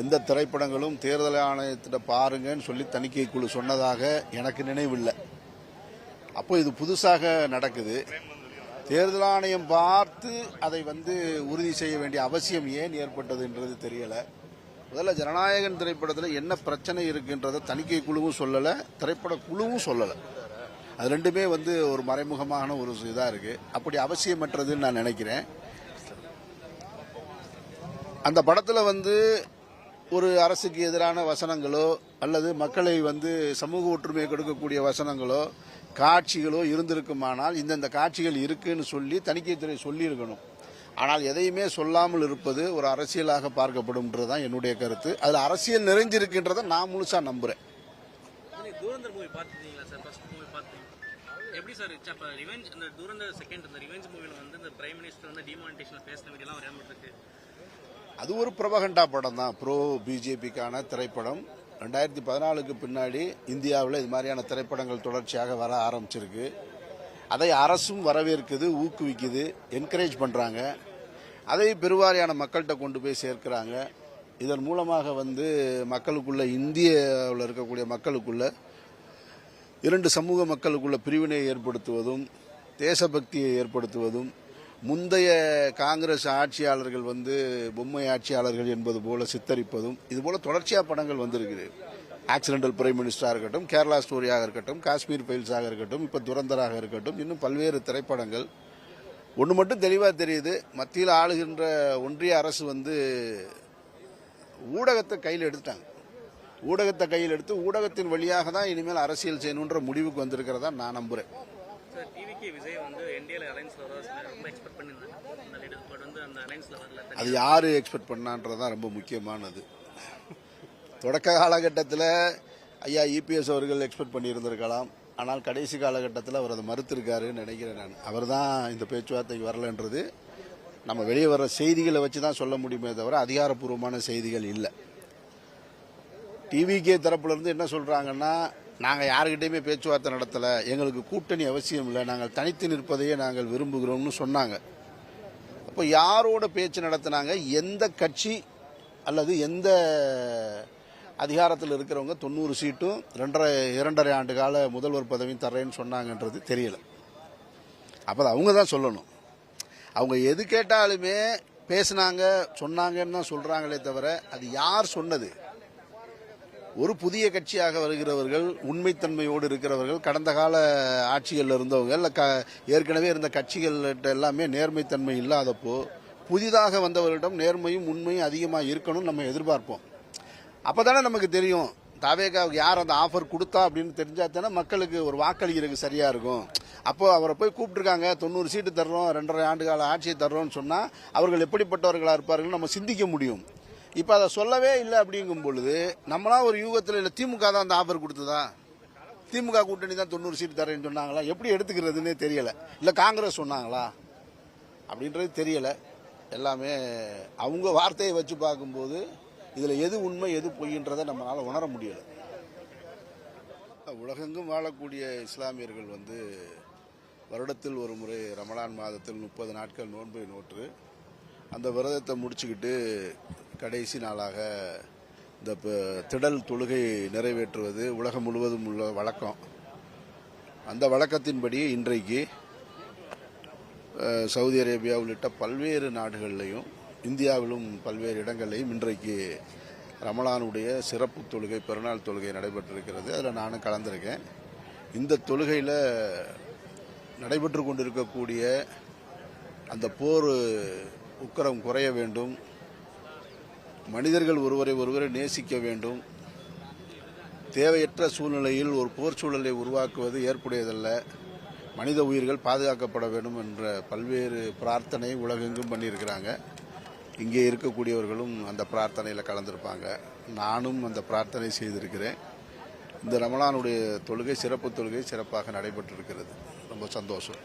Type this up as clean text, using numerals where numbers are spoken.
எந்த திரைப்படங்களும் தேர்தல் ஆணையத்திட்ட பாருங்கன்னு சொல்லி தணிக்கை குழு சொன்னதாக எனக்கு நினைவில்லை. அப்போ இது புதுசாக நடக்குது. தேர்தல் ஆணையம் பார்த்து அதை உறுதி செய்ய வேண்டிய அவசியம் ஏன் ஏற்பட்டதுன்றது தெரியல. முதல்ல ஜனநாயகன் திரைப்படத்தில் என்ன பிரச்சனை இருக்குன்றதை தணிக்கை குழுவும் சொல்லலை, திரைப்பட குழுவும் சொல்லலை. அது ரெண்டுமே ஒரு மறைமுகமான ஒரு இதாக இருக்கு. அப்படி அவசியமற்றதுன்னு நான் நினைக்கிறேன். அந்த படத்தில் ஒரு அரசுக்கு எதிரான வசனங்களோ அல்லது மக்களை சமூக ஒற்றுமையை கொடுக்கக்கூடிய வசனங்களோ காட்சிகளோ இருந்திருக்குமானால் இந்தந்த காட்சிகள் இருக்குன்னு சொல்லி தணிக்கைத்துறை சொல்லியிருக்கணும். ஆனால் எதையுமே சொல்லாமல் இருப்பது ஒரு அரசியலாக பார்க்கப்படும்ன்றதுதான் என்னுடைய கருத்து. அதில் அரசியல் நிறைஞ்சிருக்குன்றதை நான் முழுசா நம்புறேன். எப்படி சார் இப்ப ரிவெஞ்ச் அந்த டூரண்டர் செகண்ட் அந்த ரிவெஞ்ச் மூவில இந்த பிரைம் மினிஸ்டர் டிமானிட்டேஷன் பேசின வீடியோலாம் வரையாமட்டிருக்கு. அது ஒரு ப்ரொபகண்டா படம் தான், ப்ரோ பிஜேபிக்கான திரைப்படம். 2014க்கு பின்னாடி இந்தியாவில் இது மாதிரியான திரைப்படங்கள் தொடர்ச்சியாக வர ஆரம்பிச்சிருக்கு. அதை அரசும் வரவேற்குது, ஊக்குவிக்குது, என்கரேஜ் பண்றாங்க. அதை பெருவாரியான மக்கள்கிட்ட கொண்டு போய் சேர்க்கிறாங்க. இதன் மூலமாக மக்களுக்குள்ள, இந்தியாவில் இருக்கக்கூடிய மக்களுக்குள்ள இரண்டு சமூக மக்களுக்குள்ள பிரிவினை ஏற்படுத்துவதும் தேசபக்தியை ஏற்படுத்துவதும் முந்தைய காங்கிரஸ் ஆட்சியாளர்கள் பொம்மை ஆட்சியாளர்கள் என்பது போல சித்தரிப்பதும் இதுபோல தொடர்ச்சியா படங்கள் வந்திருக்குது. ஆக்சிடென்டல் பிரைம் மினிஸ்டராக இருக்கட்டும், கேரளா ஸ்டோரியாக இருக்கட்டும், காஷ்மீர் ஃபைல்ஸாக இருக்கட்டும், இப்போ துரந்தராக இருக்கட்டும், இன்னும் பல்வேறு திரைப்படங்கள். ஒன்று மட்டும் தெளிவாக தெரியுது, மத்தியில் ஆளுகின்ற ஒன்றிய அரசு ஊடகத்தை கையில் எடுத்துட்டாங்க. ஊடகத்தை கையில் எடுத்து ஊடகத்தின் வழியாக தான் இனிமேல் அரசியல் செய்யணுன்ற முடிவுக்கு வந்திருக்கிறதா நான் நம்புறேன். அது யாரு எக்ஸ்பெக்ட் பண்ணான்றதான் ரொம்ப முக்கியமானது. தொடக்க காலகட்டத்தில் ஐயா இபிஎஸ் அவர்கள் எக்ஸ்பெக்ட் பண்ணியிருந்திருக்கலாம். ஆனால் கடைசி காலகட்டத்தில் அவர் அதை மறுத்திருக்காருன்னு நினைக்கிறேன் நான். அவர் தான் இந்த பேச்சுவார்த்தைக்கு வரலன்றது நம்ம வெளியே வர்ற செய்திகளை வச்சு தான் சொல்ல முடியுமே தவிர அதிகாரப்பூர்வமான செய்திகள் இல்லை. டிவிகே தரப்புல இருந்து என்ன சொல்றாங்கன்னா, நாங்கள் யாருக்கிட்டையுமே பேச்சுவார்த்தை நடத்தலை, எங்களுக்கு கூட்டணி அவசியம் இல்லை, நாங்கள் தனித்து நிற்பதையே நாங்கள் விரும்புகிறோம்னு சொன்னாங்க. அப்போ யாரோட பேச்சு நடத்தினாங்க? எந்த கட்சி அல்லது எந்த அதிகாரத்தில் இருக்கிறவங்க 90 சீட்டும் 2.5 ஆண்டு கால முதல்வர் பதவியும் தர்றேன்னு சொன்னாங்கன்றது தெரியல. அப்போ அவங்க தான் சொல்லணும். அவங்க எது கேட்டாலுமே பேசினாங்க சொன்னாங்கன்னு தான் சொல்றாங்களே தவிர அது யார் சொன்னது? ஒரு புதிய கட்சியாக வருகிறவர்கள், உண்மைத்தன்மையோடு இருக்கிறவர்கள், கடந்த கால ஆட்சிகளில் இருந்தவங்க, ஏற்கனவே இருந்த கட்சிகள்கிட்ட எல்லாமே நேர்மைத்தன்மை இல்லாதப்போ புதிதாக வந்தவர்களிடம் நேர்மையும் உண்மையும் அதிகமாக இருக்கணும்னு நம்ம எதிர்பார்ப்போம். அப்போதானே நமக்கு தெரியும் தாவேகாவுக்கு யார் அந்த ஆஃபர் கொடுத்தா அப்படின்னு தெரிஞ்சா தானே மக்களுக்கு ஒரு வாக்களிக்கிறதுக்கு சரியா இருக்கும். அப்போ அவரை போய் கூப்பிட்டுருக்காங்க, 90 சீட்டு தர்றோம், 2.5 ஆண்டு கால ஆட்சியை தர்றோம்னு சொன்னா அவர்கள் எப்படிப்பட்டவர்களா இருப்பார்கள் நம்ம சிந்திக்க முடியும். இப்ப அதை சொல்லவே இல்லை அப்படிங்கும் பொழுது நம்மளா ஒரு யூகத்தில் இல்லை, திமுக தான் அந்த ஆஃபர் கொடுத்ததா, திமுக கூட்டணி தான் 90 சீட்டு தரேன்னு சொன்னாங்களா, எப்படி எடுத்துக்கிறதுன்னே தெரியல. இல்ல காங்கிரஸ் சொன்னாங்களா அப்படின்றது தெரியல. எல்லாமே அவங்க வார்த்தையை வச்சு பார்க்கும்போது இதுல எது உண்மை எது பொய்ன்றதை நம்மளால உணர முடியல. உலகெங்கும் வாழக்கூடிய இஸ்லாமியர்கள் வருடத்தில் ஒரு முறை ரமலான் மாதத்தில் 30 நாட்கள் நோன்பை நோற்று அந்த விரதத்தை முடிச்சுக்கிட்டு கடைசி நாளாக இந்த திடல் தொழுகை நிறைவேற்றுவது உலகம் முழுவதும் உள்ள வழக்கம். அந்த வழக்கத்தின்படி இன்றைக்கு சவுதி அரேபியா உள்ளிட்ட பல்வேறு நாடுகளிலையும் இந்தியாவிலும் பல்வேறு இடங்களிலையும் இன்றைக்கு ரமலானுடைய சிறப்பு தொழுகை, பெருநாள் தொழுகை நடைபெற்றிருக்கிறது. அதில் நானும் கலந்திருக்கேன். இந்த தொழுகையில் நடைபெற்று கொண்டிருக்கக்கூடிய அந்த போர் உக்கிரம் குறைய வேண்டும், மனிதர்கள் ஒருவரை ஒருவரை நேசிக்க வேண்டும், தேவையற்ற சூழ்நிலையில் ஒரு போர் சூழலை உருவாக்குவது ஏற்புடையதல்ல, மனித உயிர்கள் பாதுகாக்கப்பட வேண்டும் என்ற பல்வேறு பிரார்த்தனை உலகெங்கும் பண்ணியிருக்கிறாங்க. இங்கே இருக்கக்கூடியவர்களும் அந்த பிரார்த்தனையில் கலந்திருப்பாங்க. நானும் அந்த பிரார்த்தனை செய்திருக்கிறேன். இந்த ரமலானுடைய தொழுகை, சிறப்பு தொழுகை சிறப்பாக நடைபெற்றிருக்கிறது. ரொம்ப சந்தோஷம்.